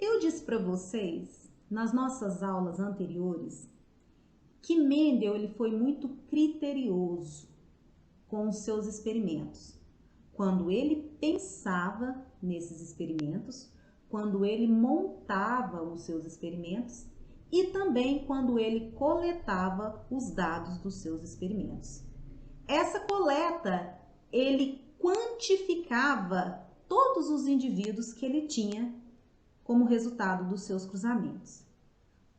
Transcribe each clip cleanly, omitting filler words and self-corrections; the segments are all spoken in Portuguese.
Eu disse para vocês, nas nossas aulas anteriores, que Mendel ele foi muito criterioso com os seus experimentos. Quando ele pensava nesses experimentos, quando ele montava os seus experimentos e também quando ele coletava os dados dos seus experimentos. Essa coleta, ele quantificava todos os indivíduos que ele tinha como resultado dos seus cruzamentos.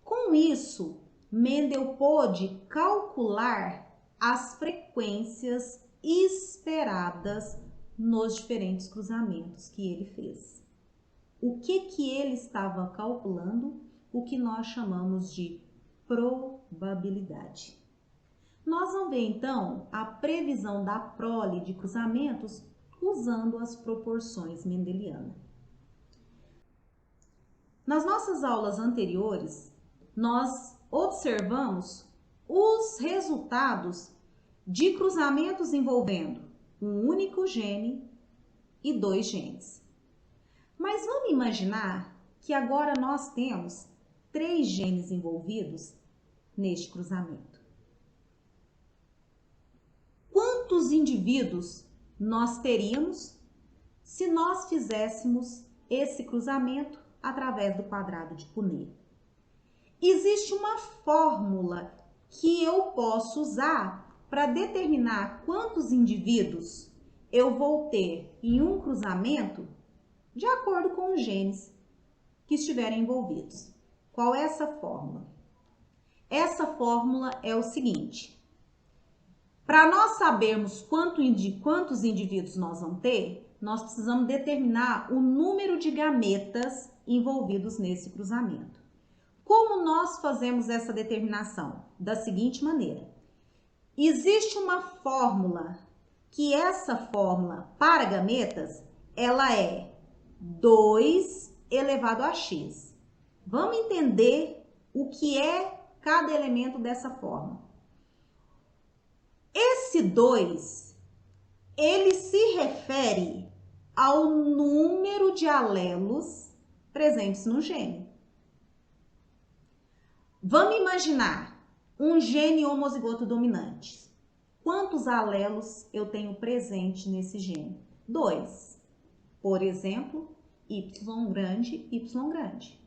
Com isso, Mendel pôde calcular as frequências esperadas nos diferentes cruzamentos que ele fez. O que ele estava calculando? O que nós chamamos de probabilidade. Nós vamos ver então a previsão da prole de cruzamentos usando as proporções mendelianas. Nas nossas aulas anteriores, nós observamos os resultados de cruzamentos envolvendo um único gene e 2 genes. Mas vamos imaginar que agora nós temos 3 genes envolvidos neste cruzamento. Quantos indivíduos nós teríamos se nós fizéssemos esse cruzamento através do quadrado de Punnett? Existe uma fórmula que eu posso usar para determinar quantos indivíduos eu vou ter em um cruzamento de acordo com os genes que estiverem envolvidos. Qual é essa fórmula? Essa fórmula é o seguinte: para nós sabermos quantos indivíduos nós vamos ter, nós precisamos determinar o número de gametas envolvidos nesse cruzamento. Como nós fazemos essa determinação? Da seguinte maneira: existe uma fórmula que essa fórmula para gametas, ela é 2 elevado a x. Vamos entender o que é cada elemento dessa fórmula. Esse 2, ele se refere ao número de alelos presentes no gene. Vamos imaginar um gene homozigoto dominante. Quantos alelos eu tenho presente nesse gene? 2. Por exemplo, Y grande, Y grande.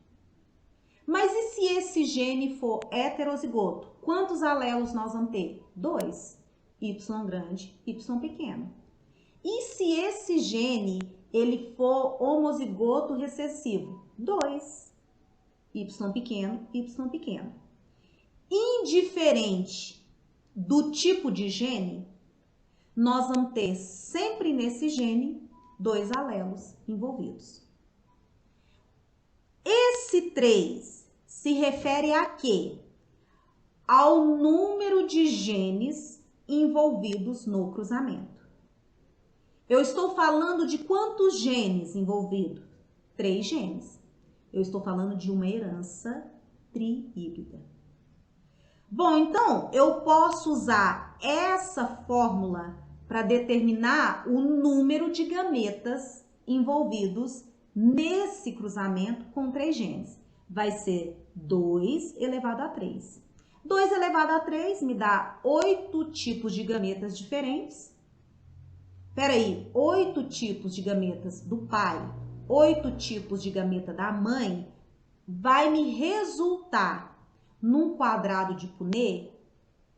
Mas e se esse gene for heterozigoto? Quantos alelos nós vamos ter? 2. Y grande, Y pequeno. E se esse gene ele for homozigoto recessivo? 2. Y pequeno, Y pequeno. Indiferente do tipo de gene, nós vamos ter sempre nesse gene 2 alelos envolvidos. Esse 3 se refere a quê? Ao número de genes envolvidos no cruzamento. Eu estou falando de quantos genes envolvidos? 3 genes. Eu estou falando de uma herança tríhíbrida. Bom, então eu posso usar essa fórmula para determinar o número de gametas envolvidos nesse cruzamento com 3 genes. Vai ser 2 elevado a 3. 2 elevado a 3 me dá 8 tipos de gametas diferentes. Espera aí, 8 tipos de gametas do pai, 8 tipos de gameta da mãe, vai me resultar num quadrado de Punnett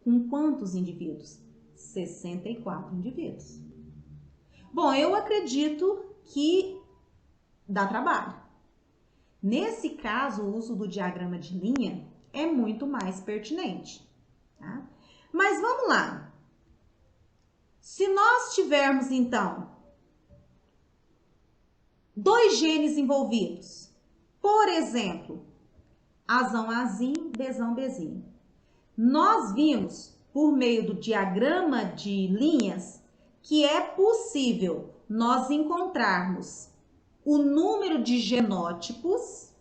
com quantos indivíduos? 64 indivíduos. Bom, eu acredito que dá trabalho. Nesse caso, o uso do diagrama de linha é muito mais pertinente, tá? Mas vamos lá. Se nós tivermos, então, 2 genes envolvidos, por exemplo, Azão Azinho, Bezão Bezinho, nós vimos, por meio do diagrama de linhas, que é possível nós encontrarmos o número de genótipos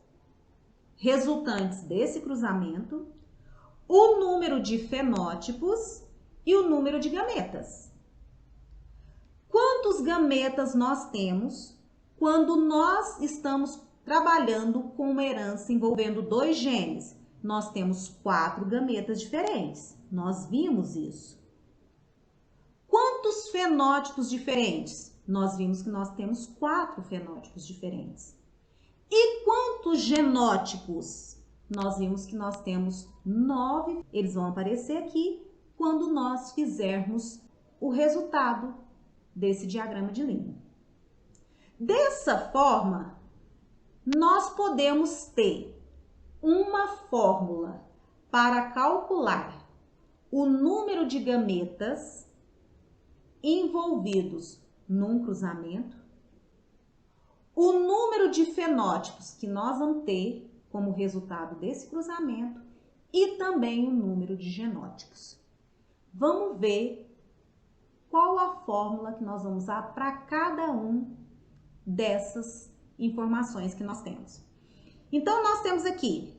resultantes desse cruzamento, o número de fenótipos e o número de gametas. Quantos gametas nós temos quando nós estamos trabalhando com uma herança envolvendo 2 genes. Nós temos 4 gametas diferentes. Nós vimos isso. Quantos fenótipos diferentes? Nós vimos que nós temos 4 fenótipos diferentes. E quantos genótipos? Nós vimos que nós temos 9. Eles vão aparecer aqui quando nós fizermos o resultado desse diagrama de linha. Dessa forma, nós podemos ter uma fórmula para calcular o número de gametas envolvidos num cruzamento, o número de fenótipos que nós vamos ter como resultado desse cruzamento e também o número de genótipos. Vamos ver qual a fórmula que nós vamos usar para cada um dessas informações que nós temos. Então, nós temos aqui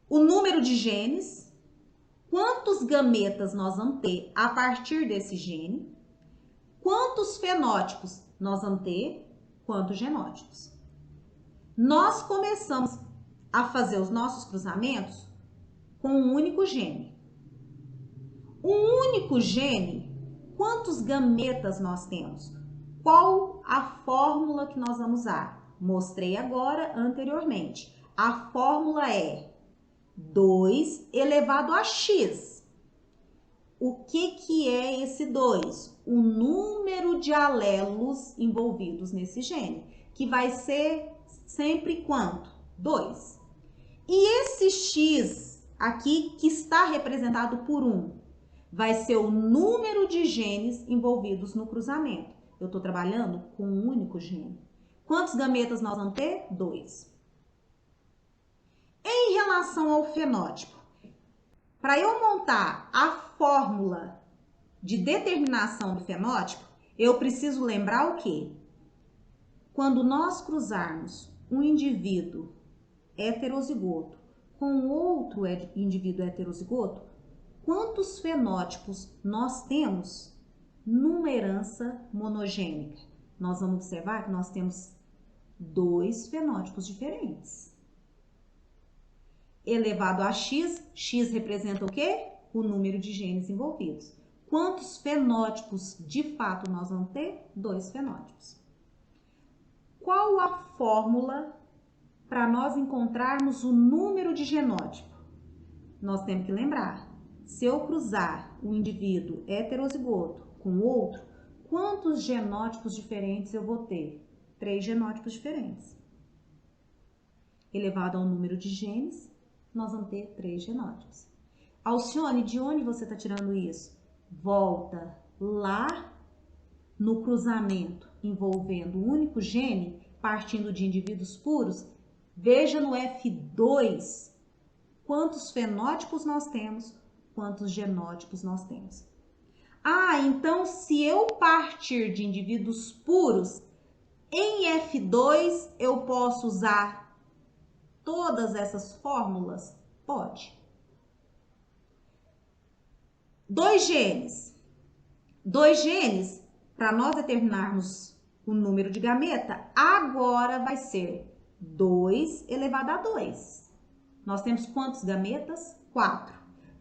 o número de genes, quantos gametas nós vamos ter a partir desse gene, quantos fenótipos nós vamos ter, quantos genótipos. Nós começamos a fazer os nossos cruzamentos com um único gene. Um único gene, quantos gametas nós temos? Qual a fórmula que nós vamos usar? Mostrei agora anteriormente. A fórmula é 2 elevado a x. O que é esse 2? O número de alelos envolvidos nesse gene, que vai ser sempre quanto? 2. E esse x aqui, que está representado por 1, vai ser o número de genes envolvidos no cruzamento. Eu estou trabalhando com um único gene. Quantos gametas nós vamos ter? 2. Em relação ao fenótipo, para eu montar a fórmula de determinação do fenótipo, eu preciso lembrar o quê? Quando nós cruzarmos um indivíduo heterozigoto com outro indivíduo heterozigoto, quantos fenótipos nós temos numa herança monogênica? Nós vamos observar que nós temos 2 fenótipos diferentes. Elevado a x, x representa o quê? O número de genes envolvidos. Quantos fenótipos de fato nós vamos ter? 2 fenótipos. Qual a fórmula para nós encontrarmos o número de genótipo? Nós temos que lembrar, se eu cruzar um indivíduo heterozigoto com outro, quantos genótipos diferentes eu vou ter? 3 genótipos diferentes. Elevado ao número de genes, nós vamos ter 3 genótipos. Alcione, de onde você está tirando isso? Volta lá no cruzamento envolvendo um único gene, partindo de indivíduos puros. Veja no F2 quantos fenótipos nós temos, quantos genótipos nós temos. Ah, então se eu partir de indivíduos puros, em F2 eu posso usar todas essas fórmulas? Pode. 2 genes. 2 genes, para nós determinarmos o número de gameta, agora vai ser 2 elevado a 2. Nós temos quantos gametas? 4.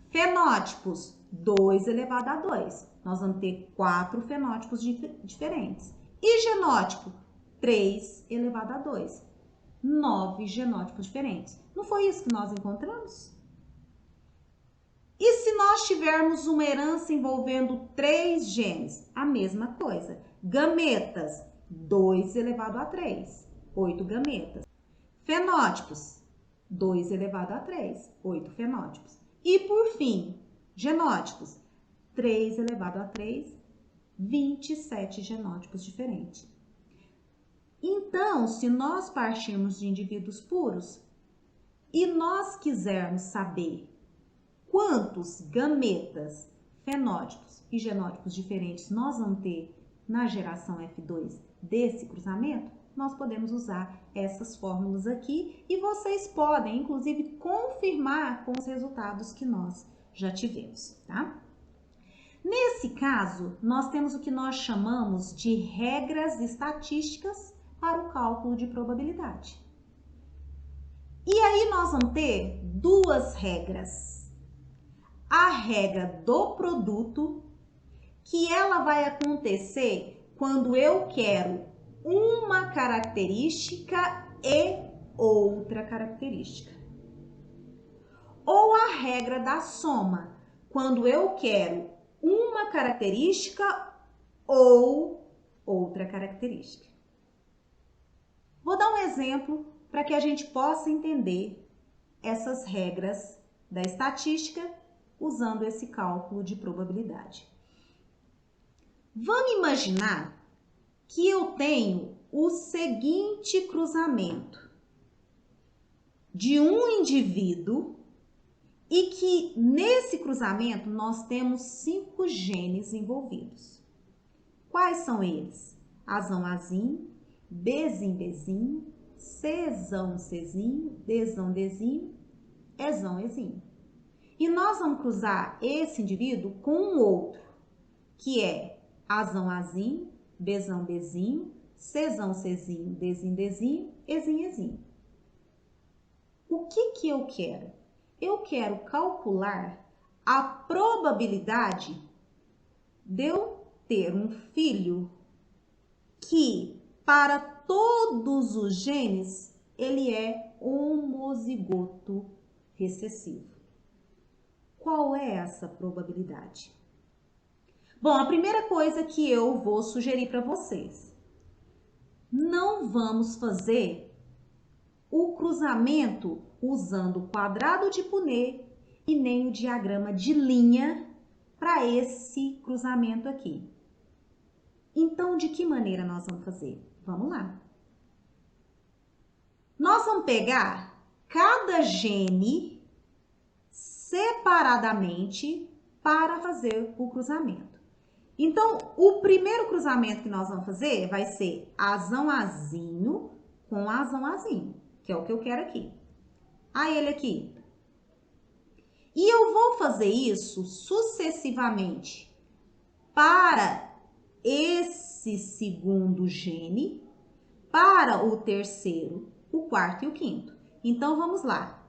Fenótipos, 2 elevado a 2. Nós vamos ter 4 fenótipos diferentes. E genótipo, 3 elevado a 2. 9 genótipos diferentes. Não foi isso que nós encontramos? E se nós tivermos uma herança envolvendo 3 genes? A mesma coisa. Gametas, 2 elevado a 3, 8 gametas. Fenótipos, 2 elevado a 3, 8 fenótipos. E por fim, genótipos, 3 elevado a 3, 27 genótipos diferentes. Então, se nós partirmos de indivíduos puros e nós quisermos saber quantos gametas, fenótipos e genótipos diferentes nós vamos ter na geração F2 desse cruzamento, nós podemos usar essas fórmulas aqui e vocês podem, inclusive, confirmar com os resultados que nós já tivemos, tá? Nesse caso, nós temos o que nós chamamos de regras estatísticas para o cálculo de probabilidade. E aí nós vamos ter duas regras. A regra do produto, que ela vai acontecer quando eu quero uma característica e outra característica. Ou a regra da soma, quando eu quero uma característica ou outra característica. Vou dar um exemplo para que a gente possa entender essas regras da estatística usando esse cálculo de probabilidade. Vamos imaginar que eu tenho o seguinte cruzamento de um indivíduo e que nesse cruzamento nós temos 5 genes envolvidos. Quais são eles? Azão, Azinho, Bzinho, Bzinho, Czão, Czinho, Dzão, Dzinho, Ezão, Ezinho. E nós vamos cruzar esse indivíduo com um outro, que é Azão, Azinho, Bzão, Bzinho, Czão, Czinho, Dzinho, Dzinho, Ezinho, Ezinho. O que eu quero? Eu quero calcular a probabilidade de eu ter um filho que, para todos os genes, ele é homozigoto recessivo. Qual é essa probabilidade? Bom, a primeira coisa que eu vou sugerir para vocês, não vamos fazer o cruzamento usando o quadrado de Punnett e nem o diagrama de linha para esse cruzamento aqui. Então, de que maneira nós vamos fazer? Vamos lá. Nós vamos pegar cada gene separadamente para fazer o cruzamento. Então, o primeiro cruzamento que nós vamos fazer vai ser Azão, Azinho com Azão, Azinho, que é o que eu quero aqui. Aí ele aqui. E eu vou fazer isso sucessivamente para esse segundo gene, para o terceiro, o quarto e o quinto. Então, vamos lá.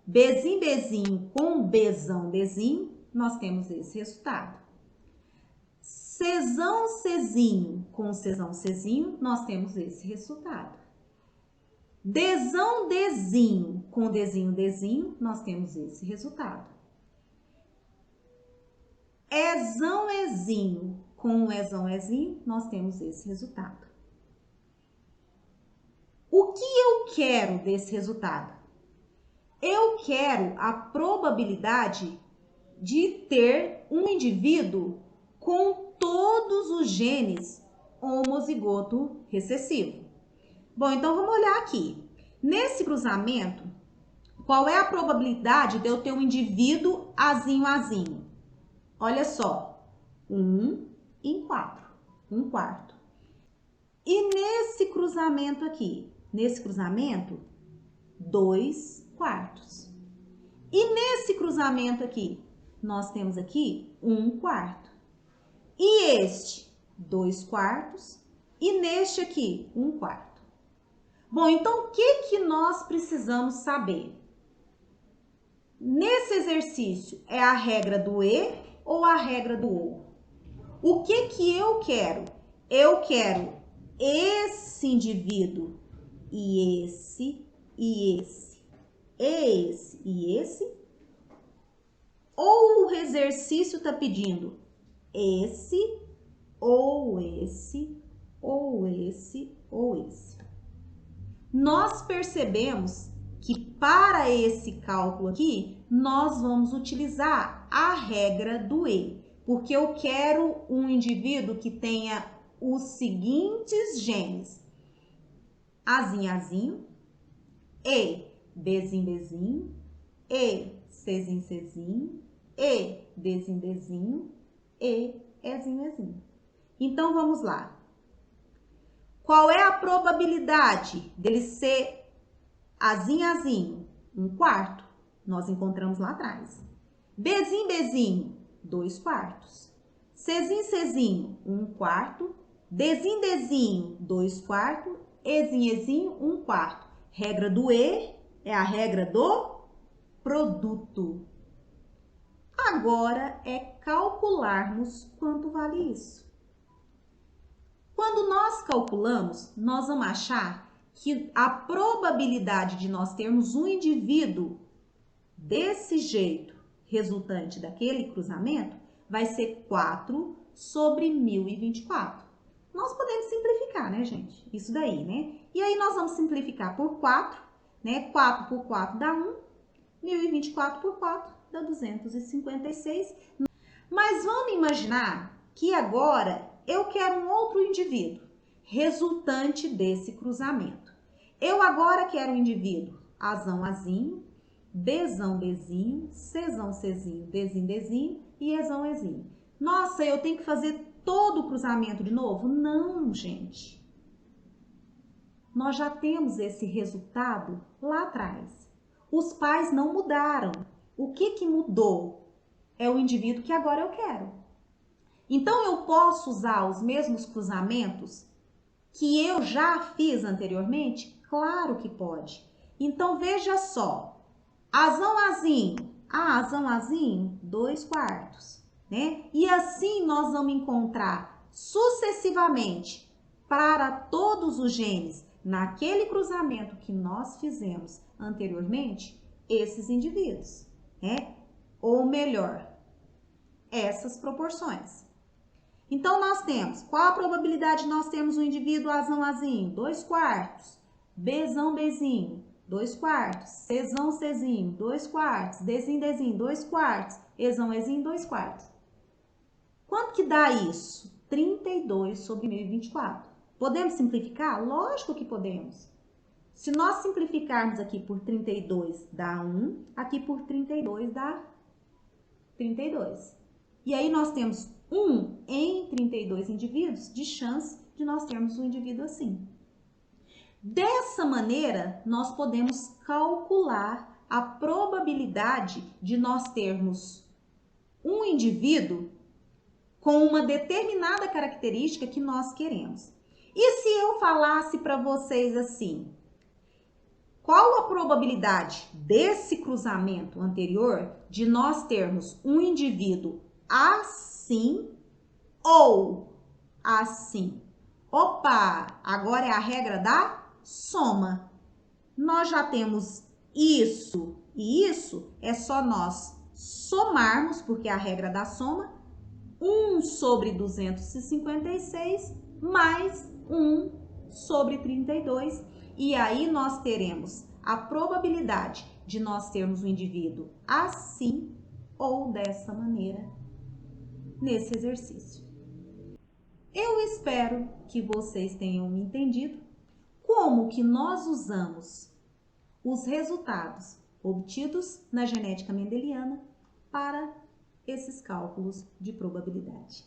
Bzinho, Bzinho com Bzão, Bzinho, nós temos esse resultado. Czão, Czinho com Czão, Czinho, nós temos esse resultado. Dzão, Dzinho com Dzinho, Dzinho, nós temos esse resultado. Ezão, Ezinho com Ezão, Ezinho, nós temos esse resultado. O que eu quero desse resultado? Eu quero a probabilidade de ter um indivíduo com todos os genes homozigoto recessivo. Bom, então vamos olhar aqui. Nesse cruzamento, qual é a probabilidade de eu ter um indivíduo Azinho, Azinho? Olha só, 1 em 4, 1 quarto. E nesse cruzamento aqui, nesse cruzamento, 2 quartos. E nesse cruzamento aqui, nós temos aqui 1 quarto. E este, 2 quartos. E neste aqui, 1 quarto. Bom, então o que nós precisamos saber? Nesse exercício, é a regra do E ou a regra do OU? O que eu quero? Eu quero esse indivíduo e esse, e esse, e esse, e esse? Ou o exercício está pedindo esse, ou esse, ou esse, ou esse? Nós percebemos que para esse cálculo aqui, nós vamos utilizar a regra do E, porque eu quero um indivíduo que tenha os seguintes genes: Azinho, Azinho, E, Bzinho, Bzinho, E, Czinho, Czinho, E, Dzinho, Dzinho, E, Ezinho, Ezinho. Então, vamos lá. Qual é a probabilidade dele ser Azinho, Azinho? 1 quarto. Nós encontramos lá atrás. Bzinho, Bzinho, 2 quartos. Czinho, Czinho, 1 quarto. Dzinho, Dzinho, 2 quartos. Ezinho, ezinho, 1/4. Regra do E é a regra do produto. Agora é calcularmos quanto vale isso. Quando nós calculamos, nós vamos achar que a probabilidade de nós termos um indivíduo desse jeito, resultante daquele cruzamento, vai ser 4 sobre 1024. Nós podemos simplificar, né, gente? Isso daí, né? E aí nós vamos simplificar por 4, né? 4 por 4 dá 1, 1024 por 4 dá 256. Mas vamos imaginar que agora eu quero um outro indivíduo, resultante desse cruzamento. Eu agora quero um indivíduo Azão, Azinho, Bzão, Bzinho, Czão, Czinho, Dzinho, Dzinho e Ezão, Ezinho. Nossa, eu tenho que fazer todo o cruzamento de novo? Não, gente. Nós já temos esse resultado lá atrás. Os pais não mudaram. O que mudou? É o indivíduo que agora eu quero. Então, eu posso usar os mesmos cruzamentos que eu já fiz anteriormente? Claro que pode. Então, veja só. Azão, Azinho. Azão, Azinho, 2/4, né? E assim nós vamos encontrar sucessivamente para todos os genes naquele cruzamento que nós fizemos anteriormente, esses indivíduos, né? Ou melhor, essas proporções. Então, nós temos, qual a probabilidade de nós termos um indivíduo Azão, Azinho? 2/4. Bzão, Bzinho, 2/4. Czão, Czinho, 2/4. Dzinho, Dzinho, 2/4. Ezão, Ezinho, 2/4. Quanto que dá isso? 32 sobre 1024. Podemos simplificar? Lógico que podemos. Se nós simplificarmos aqui por 32 dá 1, aqui por 32 dá 32. E aí nós temos 1 em 32 indivíduos de chance de nós termos um indivíduo assim. Dessa maneira, nós podemos calcular a probabilidade de nós termos um indivíduo com uma determinada característica que nós queremos. E se eu falasse para vocês assim, qual a probabilidade desse cruzamento anterior de nós termos um indivíduo assim ou assim? Opa, agora é a regra da soma. Nós já temos isso e isso, é só nós somarmos, porque é a regra da soma, 1 sobre 256 mais 1 sobre 32. E aí nós teremos a probabilidade de nós termos um indivíduo assim ou dessa maneira nesse exercício. Eu espero que vocês tenham entendido como que nós usamos os resultados obtidos na genética mendeliana para esses cálculos de probabilidade.